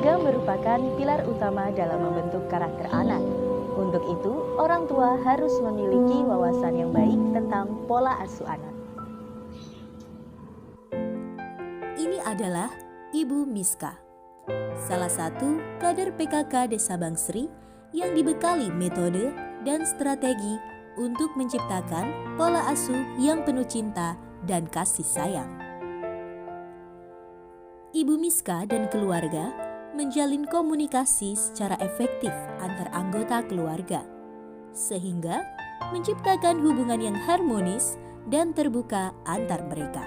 Keluarga merupakan pilar utama dalam membentuk karakter anak. Untuk itu, orang tua harus memiliki wawasan yang baik tentang pola asuh anak. Ini adalah Ibu Miska, salah satu kader PKK Desa Bangsri yang dibekali metode dan strategi untuk menciptakan pola asuh yang penuh cinta dan kasih sayang. Ibu Miska dan keluarga menjalin komunikasi secara efektif antar anggota keluarga, sehingga menciptakan hubungan yang harmonis dan terbuka antar mereka.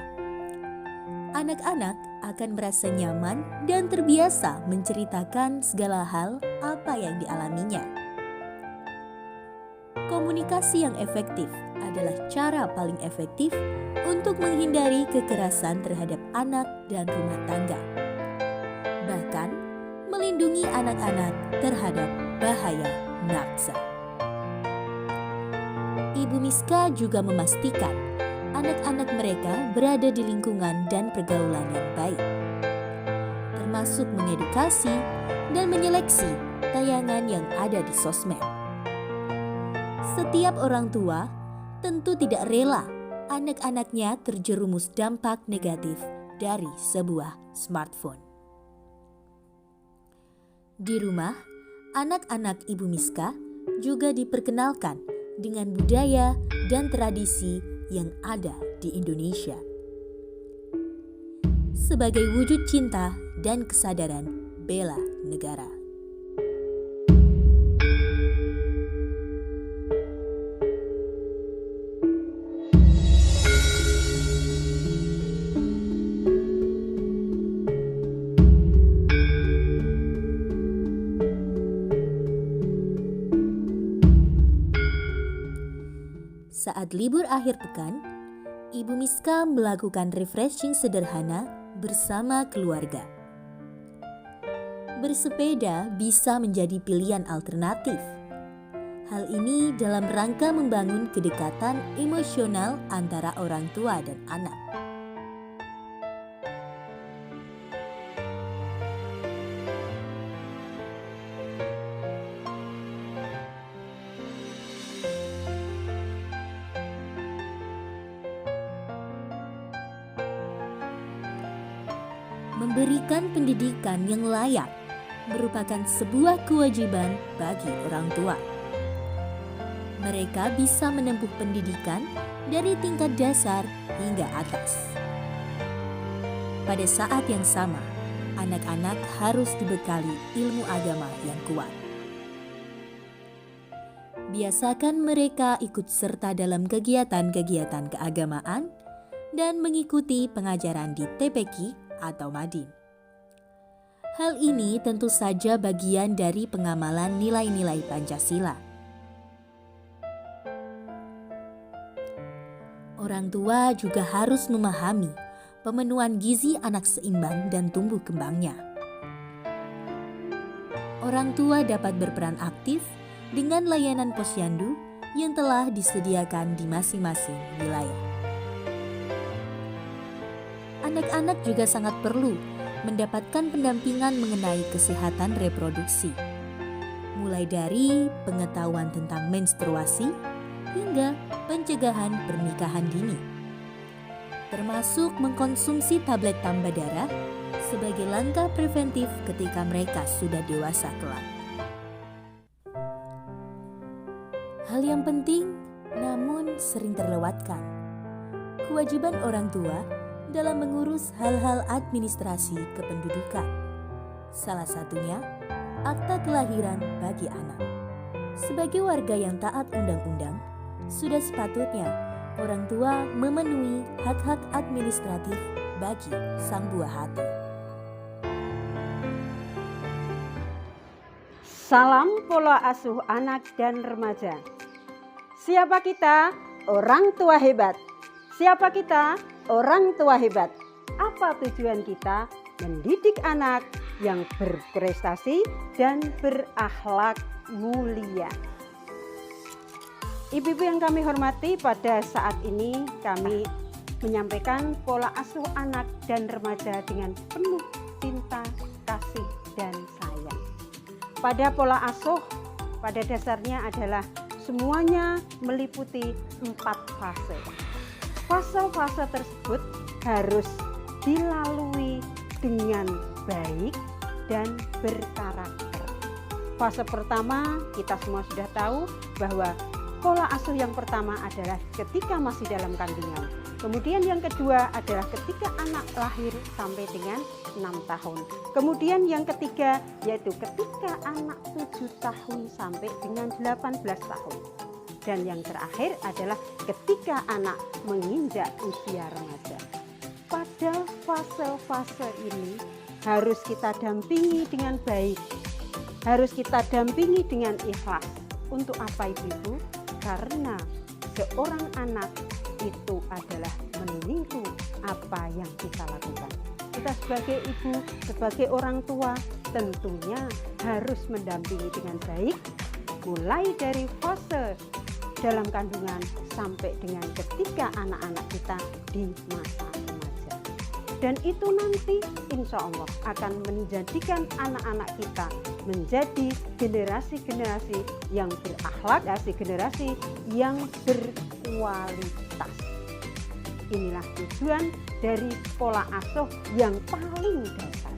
Anak-anak akan merasa nyaman dan terbiasa menceritakan segala hal apa yang dialaminya. Komunikasi yang efektif adalah cara paling efektif untuk menghindari kekerasan terhadap anak dan rumah tangga. Bahkan, melindungi anak-anak terhadap bahaya naksa. Ibu Miska juga memastikan anak-anak mereka berada di lingkungan dan pergaulan yang baik, termasuk mengedukasi dan menyeleksi tayangan yang ada di sosmed. Setiap orang tua tentu tidak rela anak-anaknya terjerumus dampak negatif dari sebuah smartphone. Di rumah, anak-anak Ibu Miska juga diperkenalkan dengan budaya dan tradisi yang ada di Indonesia. Sebagai wujud cinta dan kesadaran bela negara. Saat libur akhir pekan, Ibu Miska melakukan refreshing sederhana bersama keluarga. Bersepeda bisa menjadi pilihan alternatif. Hal ini dalam rangka membangun kedekatan emosional antara orang tua dan anak. Memberikan pendidikan yang layak merupakan sebuah kewajiban bagi orang tua. Mereka bisa menempuh pendidikan dari tingkat dasar hingga atas. Pada saat yang sama, anak-anak harus dibekali ilmu agama yang kuat. Biasakan mereka ikut serta dalam kegiatan-kegiatan keagamaan dan mengikuti pengajaran di TPQ atau Madin. Hal ini tentu saja bagian dari pengamalan nilai-nilai Pancasila. Orang tua juga harus memahami pemenuhan gizi anak seimbang dan tumbuh kembangnya. Orang tua dapat berperan aktif dengan layanan posyandu yang telah disediakan di masing-masing wilayah. Anak-anak juga sangat perlu mendapatkan pendampingan mengenai kesehatan reproduksi, mulai dari pengetahuan tentang menstruasi hingga pencegahan pernikahan dini, termasuk mengkonsumsi tablet tambah darah sebagai langkah preventif ketika mereka sudah dewasa kelak. Hal yang penting namun sering terlewatkan, kewajiban orang tua dalam mengurus hal-hal administrasi kependudukan. Salah satunya, akta kelahiran bagi anak. Sebagai warga yang taat undang-undang, sudah sepatutnya orang tua memenuhi hak-hak administratif bagi sang buah hati. Salam pola asuh anak dan remaja. Siapa kita? Orang tua hebat. Siapa kita? Orang tua hebat. Apa tujuan kita? Mendidik anak yang berprestasi dan berakhlak mulia. Ibu-ibu yang kami hormati, pada saat ini kami menyampaikan pola asuh anak dan remaja dengan penuh cinta, kasih, dan pada pola asuh pada dasarnya adalah semuanya meliputi 4 fase. Fase-fase tersebut harus dilalui dengan baik dan berkarakter. Fase pertama kita semua sudah tahu bahwa pola asuh yang pertama adalah ketika masih dalam kandungan. Kemudian yang kedua adalah ketika anak lahir sampai dengan 6 tahun. Kemudian yang ketiga yaitu ketika anak 7 tahun sampai dengan 18 tahun. Dan yang terakhir adalah ketika anak menginjak usia remaja. Pada fase-fase ini harus kita dampingi dengan baik. Harus kita dampingi dengan ikhlas. Untuk apa itu, Ibu? Karena seorang anak itu adalah meniru apa yang kita lakukan. Kita sebagai ibu, sebagai orang tua tentunya harus mendampingi dengan baik mulai dari fase dalam kandungan sampai dengan ketika anak-anak kita di masa remaja. Dan itu nanti insya Allah akan menjadikan anak-anak kita menjadi generasi-generasi yang berakhlak, generasi yang berkualitas. Inilah tujuan dari pola asuh yang paling dasar.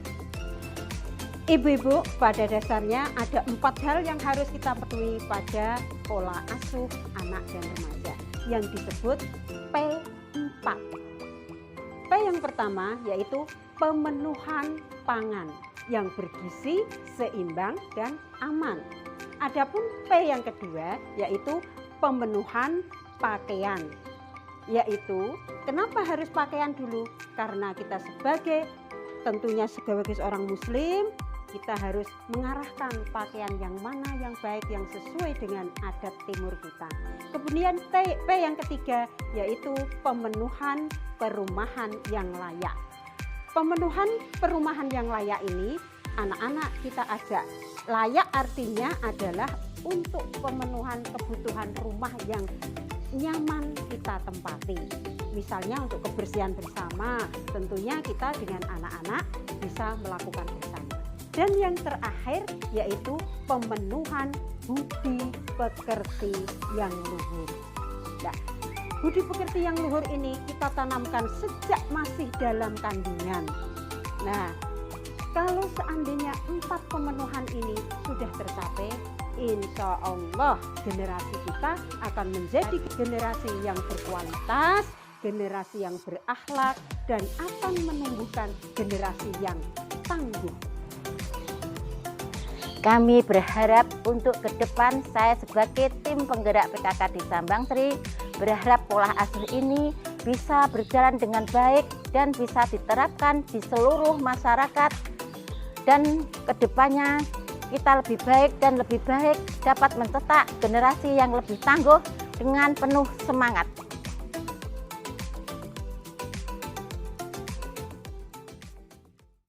Ibu-ibu, pada dasarnya ada 4 hal yang harus kita penuhi pada pola asuh anak dan remaja yang disebut P4. P yang pertama yaitu pemenuhan pangan yang bergizi, seimbang, dan aman. Adapun P yang kedua yaitu pemenuhan pakaian. Yaitu kenapa harus pakaian dulu? Karena kita tentunya sebagai seorang muslim, kita harus mengarahkan pakaian yang mana yang baik, yang sesuai dengan adat timur kita. Kemudian P yang ketiga yaitu pemenuhan perumahan yang layak. Pemenuhan perumahan yang layak ini anak-anak kita ajak. Layak artinya adalah untuk pemenuhan kebutuhan rumah yang nyaman kita tempati. Misalnya untuk kebersihan bersama, tentunya kita dengan anak-anak bisa melakukan bersama. Dan yang terakhir yaitu pemenuhan budi pekerti yang luhur. Nah, budi pekerti yang luhur ini kita tanamkan sejak masih dalam kandungan. Nah, kalau seandainya 4 pemenuhan ini sudah tercapai, insya Allah generasi kita akan menjadi generasi yang berkualitas, generasi yang berakhlak, dan akan menumbuhkan generasi yang tangguh. Kami berharap untuk ke depan saya sebagai tim penggerak PKK di Sambang Sri berharap pola asuh ini bisa berjalan dengan baik dan bisa diterapkan di seluruh masyarakat, dan kedepannya kita lebih baik dan lebih baik dapat mencetak generasi yang lebih tangguh dengan penuh semangat.